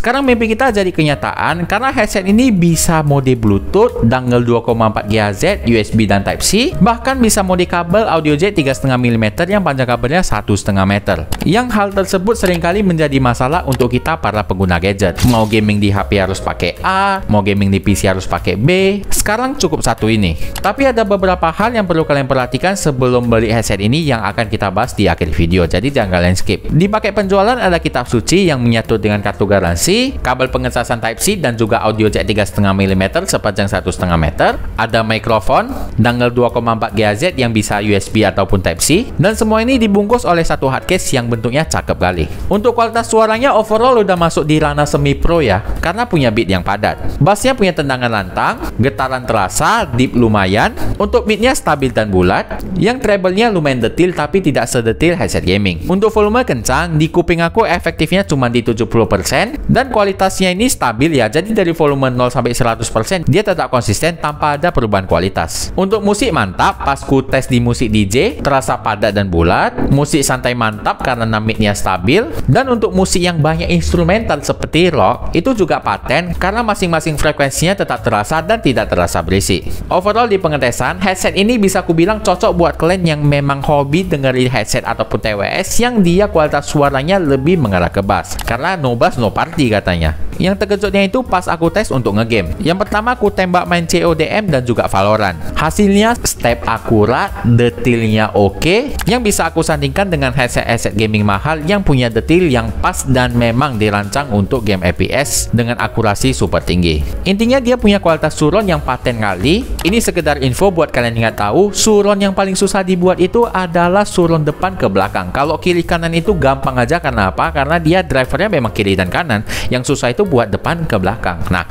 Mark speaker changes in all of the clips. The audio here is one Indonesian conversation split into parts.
Speaker 1: Sekarang mimpi kita jadi kenyataan karena headset ini bisa mode Bluetooth, dongle 2,4 GHz, USB dan Type-C, bahkan bisa mode kabel audio jack 3,5 mm yang panjang kabelnya 1,5 meter. Yang hal tersebut seringkali menjadi masalah untuk kita para pengguna gadget. Mau gaming di HP harus pakai A, mau gaming di PC harus pakai B. Sekarang cukup satu ini. Tapi ada beberapa hal yang perlu kalian perhatikan sebelum beli headset ini yang akan kita bahas di akhir video. Jadi jangan kalian skip. Di paket penjualan ada kitab suci yang menyatu dengan kartu garansi, kabel pengecasan Type-C dan juga audio jack 3,5 mm sepanjang 1,5 meter. Ada mikrofon, dongle 2,4 GHz yang bisa USB ataupun Type-C, dan semua ini dibungkus oleh satu hardcase yang bentuknya cakep kali. Untuk kualitas suaranya overall udah masuk di ranah semi pro ya, karena punya beat yang padat. Bassnya punya tendangan lantang, getaran terasa, deep lumayan. Untuk midnya stabil dan bulat, yang treble-nya lumayan detil tapi tidak sedetil headset gaming. Untuk volume kencang, di kuping aku efektifnya cuma di 70% dan kualitasnya ini stabil ya, jadi dari volume 0 sampai 100% dia tetap konsisten tanpa ada perubahan kualitas. Untuk musik mantap, pas ku tes di musik DJ terasa padat dan bulat. Musik santai mantap karena midnya stabil, dan untuk musik yang banyak instrumental seperti rock itu juga paten karena masing-masing frekuensinya tetap terasa dan tidak terasa berisik. Overall di pengetesan, headset ini bisa ku bilang cocok buat kalian yang memang hobi dengerin headset ataupun TWS yang dia kualitas suaranya lebih mengarah ke bass, karena no bass no party katanya. Yang terkejutnya itu pas aku tes untuk ngegame. Yang pertama aku tembak main CODM dan juga Valorant. Hasilnya step akurat, detailnya oke, yang bisa aku sandingkan dengan headset gaming mahal yang punya detail yang pas dan memang dirancang untuk game FPS dengan akurasi super tinggi. Intinya dia punya kualitas suron yang paten kali. Ini sekedar info buat kalian yang nggak tahu, suron yang paling susah dibuat itu adalah suron depan ke belakang. Kalau kiri kanan itu gampang aja, karena apa? Karena dia drivernya memang kiri dan kanan. Yang susah itu buat depan ke belakang. Nah,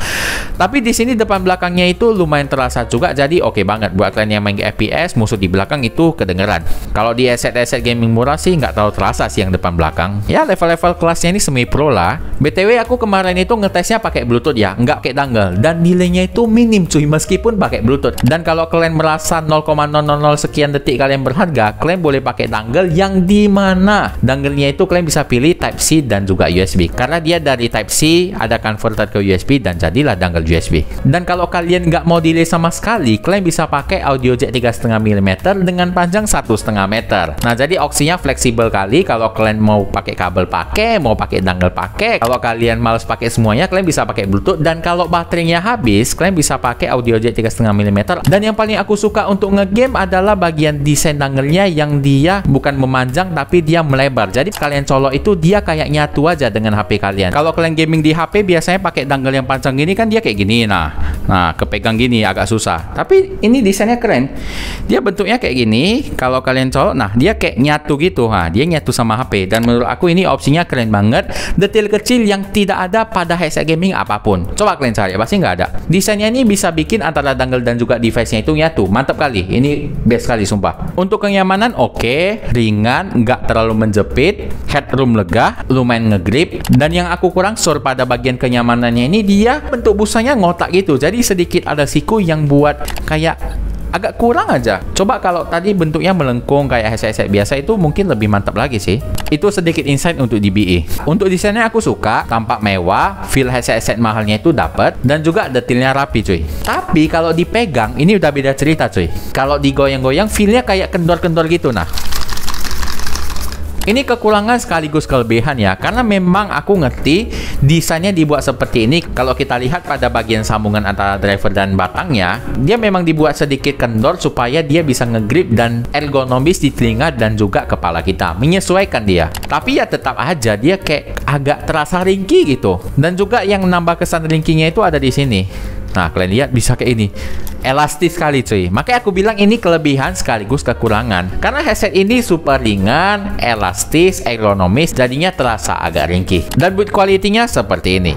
Speaker 1: tapi di sini depan belakangnya itu lumayan terasa juga, jadi oke banget buat kalian yang main FPS, musuh di belakang itu kedengeran. Kalau di headset gaming murah sih nggak terlalu terasa sih yang depan belakang. Ya level-level kelasnya ini semi pro lah. BTW aku kemarin itu ngetesnya pakai Bluetooth ya, nggak kayak dongle, dan nilainya itu minim cuy meskipun pakai Bluetooth. Dan kalau kalian merasa 0,000 sekian detik kalian berharga, kalian boleh pakai dongle yang dimana dongle-nya itu kalian bisa pilih Type-C dan juga USB, karena dia dari Type-C ada converter ke USB dan jadilah dongle USB. Dan kalau kalian nggak mau delay sama sekali, kalian bisa pakai audio jack 3,5 mm dengan panjang 1,5 meter. Nah, jadi opsinya fleksibel kali. Kalau kalian mau pakai kabel pakai, mau pakai dongle pakai. Kalau kalian males pakai semuanya, kalian bisa pakai Bluetooth. Dan kalau baterainya habis, kalian bisa pakai audio jack 3,5 mm. Dan yang paling aku suka untuk ngegame adalah bagian desain dongle-nya yang dia bukan memanjang tapi dia melebar. Jadi kalian colok itu dia kayak nyatu aja dengan HP kalian. Kalau kalian gaming di HP biasanya pakai dongle yang panjang gini kan dia kayak gini. Nah, kepegang gini agak susah. Tapi ini desainnya keren. Dia bentuknya kayak gini. Kalau kalian colok, nah dia kayak nyatu gitu. Nah, dia nyatu sama HP. Dan menurut aku ini opsinya keren banget. Detail kecil yang tidak ada pada headset gaming apapun. Coba kalian cari, pasti nggak ada. Desainnya ini bisa bikin antara dongle dan juga device-nya itu nyatu. Mantap kali. Ini best kali sumpah. Untuk kenyamanan oke, ringan, nggak terlalu menjepit, headroom lega, lumayan ngegrip. Dan yang aku kurang sur pada bagian kenyamanannya ini, dia bentuk busanya ngotak gitu. Jadi sedikit ada siku yang buat kayak agak kurang aja. Coba kalau tadi bentuknya melengkung kayak headset biasa itu mungkin lebih mantap lagi sih. Itu sedikit insight untuk DBE. Untuk desainnya aku suka, tampak mewah, feel headset mahalnya itu dapat, dan juga detailnya rapi cuy. Tapi kalau dipegang ini udah beda cerita cuy. Kalau digoyang-goyang feelnya kayak kendor-kendor gitu. Nah, ini kekurangan sekaligus kelebihan ya, karena memang aku ngerti desainnya dibuat seperti ini. Kalau kita lihat pada bagian sambungan antara driver dan batangnya, dia memang dibuat sedikit kendor supaya dia bisa ngegrip dan ergonomis di telinga dan juga kepala kita, menyesuaikan dia. Tapi ya tetap aja dia kayak agak terasa ringkih gitu. Dan juga yang nambah kesan ringkihnya itu ada di sini. Nah, kalian lihat bisa kayak ini. Elastis sekali cuy. Makanya aku bilang ini kelebihan sekaligus kekurangan. Karena headset ini super ringan, elastis, ergonomis, jadinya terasa agak ringkih. Dan build quality-nya seperti ini.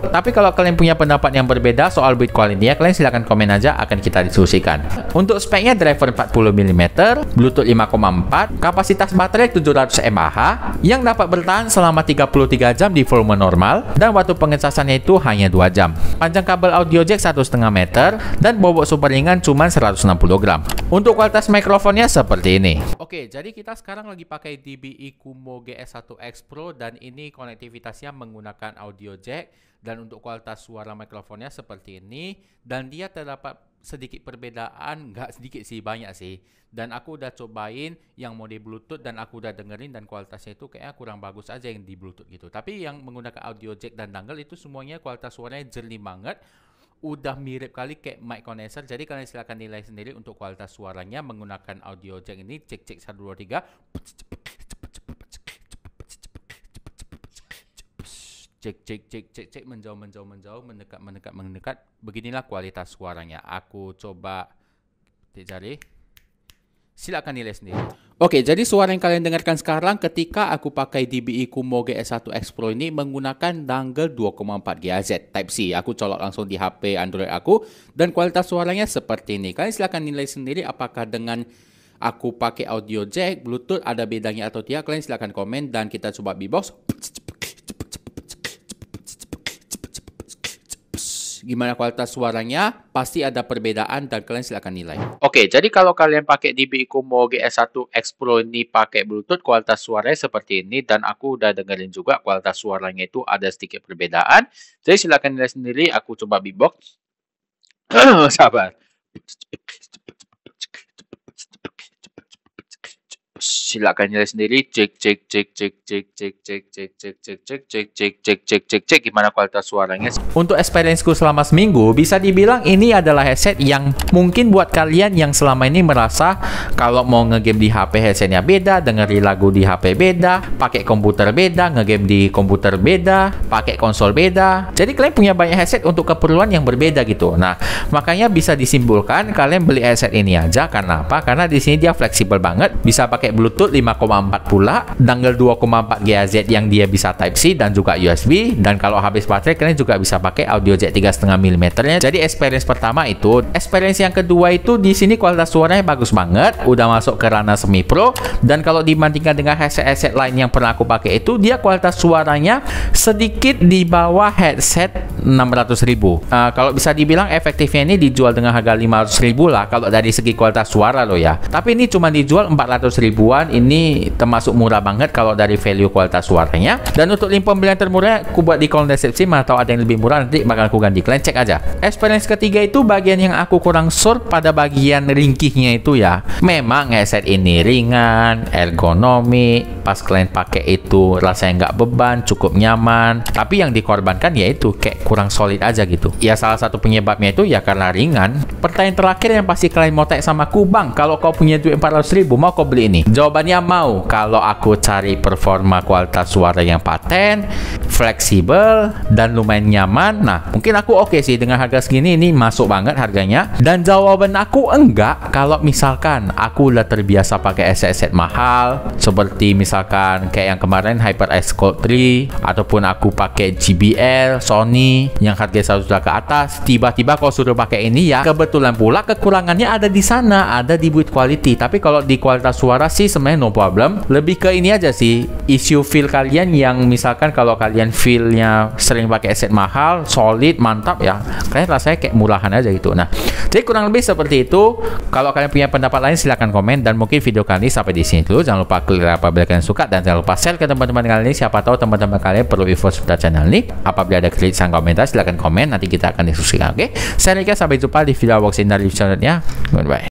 Speaker 1: Tapi kalau kalian punya pendapat yang berbeda soal build quality ya, kalian silahkan komen aja, akan kita diskusikan. Untuk speknya driver 40mm, Bluetooth 5.4, kapasitas baterai 700 mAh yang dapat bertahan selama 33 jam di volume normal dan waktu pengecasannya itu hanya 2 jam. Panjang kabel audio jack 1,5 meter dan bobot super ringan cuma 160 gram. Untuk kualitas mikrofonnya seperti ini. Oke, jadi kita sekarang lagi pakai DBI Kumo GS1X Pro dan ini konektivitasnya menggunakan audio jack, dan untuk kualitas suara mikrofonnya seperti ini, dan dia terdapat sedikit perbedaan, nggak sedikit sih, banyak sih. Dan aku udah cobain yang mode Bluetooth dan aku udah dengerin dan kualitasnya itu kayaknya kurang bagus aja yang di Bluetooth gitu. Tapi yang menggunakan audio jack dan dongle itu semuanya kualitas suaranya jernih banget. Udah mirip kali kayak mic condenser. Jadi kalian silahkan nilai sendiri untuk kualitas suaranya menggunakan audio jack ini. Cek 1 2 3. Cek menjauh mendekat. Beginilah kualitas suaranya. Aku coba cari. Silakan nilai sendiri. Oke, jadi suara yang kalian dengarkan sekarang ketika aku pakai DBI Kumo GS1X Pro ini menggunakan dongle 2.4 GHz Type C. Aku colok langsung di HP Android aku dan kualitas suaranya seperti ini. Kalian silakan nilai sendiri apakah dengan aku pakai audio jack, Bluetooth ada bedanya atau tidak. Kalian silakan komen dan kita coba beatbox. Gimana kualitas suaranya, pasti ada perbedaan dan kalian silahkan nilai. Oke, jadi kalau kalian pakai DBI Kumo GS1X Pro ini pakai Bluetooth, kualitas suaranya seperti ini, dan aku udah dengerin juga kualitas suaranya itu ada sedikit perbedaan. Jadi silahkan nilai sendiri, aku coba beatbox. Sabar. Silakan nilai sendiri. Cek gimana kualitas suaranya. Untuk experience-ku selama seminggu, bisa dibilang ini adalah headset yang mungkin buat kalian yang selama ini merasa kalau mau ngegame di HP headsetnya beda, dengerin lagu di HP beda, pakai komputer beda, ngegame di komputer beda, pakai konsol beda. Jadi kalian punya banyak headset untuk keperluan yang berbeda gitu. Nah, makanya bisa disimpulkan kalian beli headset ini aja. Karena apa? Karena di sini dia fleksibel banget, bisa pakai Bluetooth 5.4 pula, dongle 2.4 GHz yang dia bisa Type C dan juga USB, dan kalau habis baterai kalian juga bisa pakai audio jack 3,5 mm nya. Jadi experience pertama itu. Experience yang kedua itu di sini kualitas suaranya bagus banget, udah masuk ke ranah semi pro, dan kalau dibandingkan dengan headset lain yang pernah aku pakai itu, dia kualitas suaranya sedikit di bawah headset 600.000. Kalau bisa dibilang efektifnya ini dijual dengan harga 500.000 lah kalau dari segi kualitas suara loh ya. Tapi ini cuma dijual 400 ribuan, ini termasuk murah banget kalau dari value kualitas suaranya. Dan untuk link pembelian termurah aku buat di kolom deskripsi, atau ada yang lebih murah nanti bakal aku ganti, kalian cek aja. Experience ketiga itu bagian yang aku kurang sur pada bagian ringkihnya itu ya. Memang headset ini ringan, ergonomi, pas kalian pakai itu rasanya nggak beban, cukup nyaman. Tapi yang dikorbankan yaitu kayak kurang solid aja gitu. Ya salah satu penyebabnya itu ya karena ringan. Pertanyaan terakhir yang pasti kalian mau tanya sama aku, Bang, kalau kau punya duit 400.000 mau kau beli ini? Jawabannya mau. Kalau aku cari performa kualitas suara yang paten, fleksibel, dan lumayan nyaman, nah mungkin aku oke sih dengan harga segini, ini masuk banget harganya. Dan jawaban aku enggak kalau misalkan aku udah terbiasa pakai headset mahal seperti misalkan kayak yang kemarin HyperX Gold 3, ataupun aku pakai JBL, Sony yang harga 1 juta ke atas, tiba-tiba kau suruh pakai ini ya. Kebetulan pula kekurangannya ada di sana, ada di build quality. Tapi kalau di kualitas suara sih sebenarnya no problem. Lebih ke ini aja sih, issue feel kalian yang misalkan kalau kalian feelnya sering pakai headset mahal, solid, mantap ya, kalian rasanya kayak murahan aja gitu. Nah, jadi kurang lebih seperti itu. Kalau kalian punya pendapat lain silahkan komen, dan mungkin video kali ini sampai di sini dulu. Jangan lupa klik like apabila kalian suka, dan jangan lupa share ke teman-teman kalian ini. Siapa tahu teman-teman kalian perlu info seputar channel ini. Apabila ada kritik dan komentar silahkan komen, nanti kita akan diskusikan. Oke, saya Rika, sampai jumpa di video unboxing dari channelnya. Goodbye.